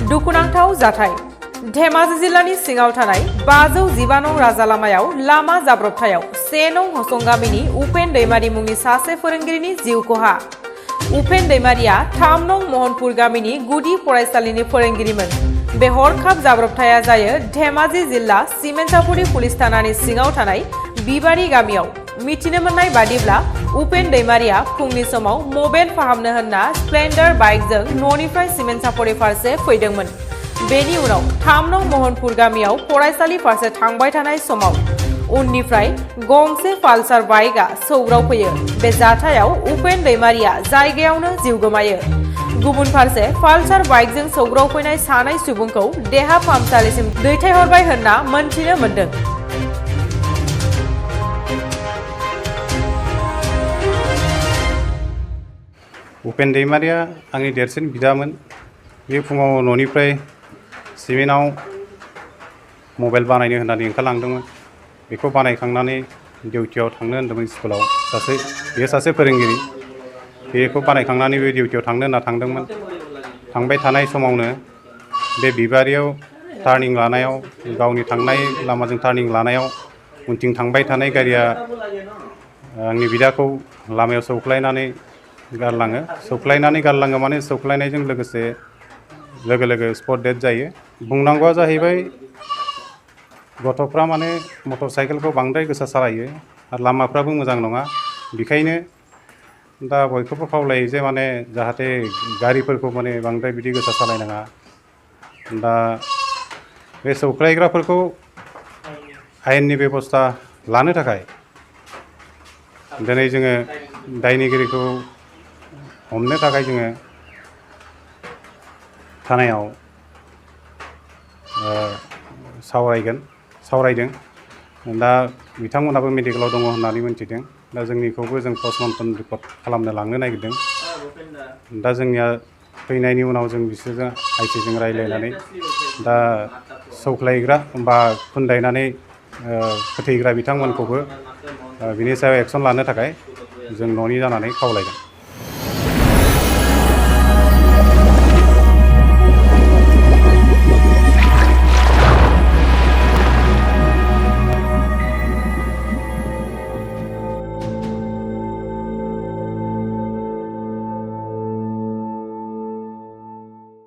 दुखुनांथाव जाथाय धेमाजि जिल्लानि सिङाव थानाय 515 नं राजा लामायाव लामा जाब्रबथायाव 1 नं हसं गामिनि उपेन दैमारी मुंनि सासे फोरोंगिरिनि जिउ खहा। उपेन दैमारीया 3 नं महनपुर गामिनि गुदि फरायसालिनि फोरोंगिरिमोन। बे हरखाब जाब्रबथाया जायो धेमाजि जिल्ला सिमेन्टापुरि पुलिस थानानि सिङाव थानाय बिबारी गामियाव। मिथिनो मोननाय बादिब्ला उपेन दैमारीया फुंनि समाव मबाइल फाहामनो होनना स्प्लेन्डार बाइकजों न'निफ्राय सिमेन्टापुरि फारसे फैदोंमोन। बेनि उनाव 3 नं महनपुर गामियाव फरायसालि फारसे थांबाय थानाय समाव उननिफ्राय गंसे पालसार बाइकआ सौग्रावफैयो। बे जाथायाव उपेन दैमारीया जायगायावनो जिउ गोमायो। गुबुन फारसे पालसार बाइकजों सौग्रावफैनाय सानै सुबुंखौ देहा फाहामसालिसिम दैथायहरबाय होनना मोनथिनो मोन्दों। उपेन दैमारीया आंनि देरसिन बिदामोन। बे फुङाव न'निफ्राय सिमेन्टआव मबाइल बानायनो होननानै ओंखारलांदोंमोन। बेखौ बानायखांनानै डिउटियाव थांनो होनदोंमोन स्कुलाव। बेयो सासे फोरोंगिरि। बेखौ बानायखांनानै बे डिउटियाव थांनो होनना थांदोंमोन। थांबाय थानाय समावनो बे बिबारियाव टार्निं लानायाव गावनि थांनाय लामाजों टार्निं लानायाव उनथिं थांबाय थानाय गारिया आंनि बिदाखौ लामायाव सौख्लायनानै गारलाङो माने सौख्लायनायजों लोगोसे लोगो लोगो स्पट डेथ जायो। बुंनांगौआ जाहैबाय गथ'फ्रा माने मटर साइकेलखौ बांद्राय गोसा सालायो आरो लामाफ्राबो मोजां नङा। बेखायनो दा बयखौबो खावलायो जे माने जाहाथे गारिफोरखौ माने बांद्राय बिदि गोसा सालायनाङा। दा बे सौख्लायग्राफोरखौ आयेननि बेबस्था लानो थाखाय दिनै जोङो दायनिगिरिखौ हमनो थाखाय जोङो थानायाव सावरायदों। दा बिथांमोनाबो मेडिकेलाव दङ होननानै मिथिदों। दा जोंनिखौबो जों पस्टमर्टम रिपर्ट खालामनो लांनो नागिरदों। दा जोंनिया फैनायनि उनाव जों बिसोरजों आइसिजों रायज्लायनानै दा सौख्लायग्रा बा खुन्दायनानै फोथैग्रा बिथांमोनखौबो बिनि सायाव एक्सन लानो थाखाय जों न'नि जानानै खावलायदों।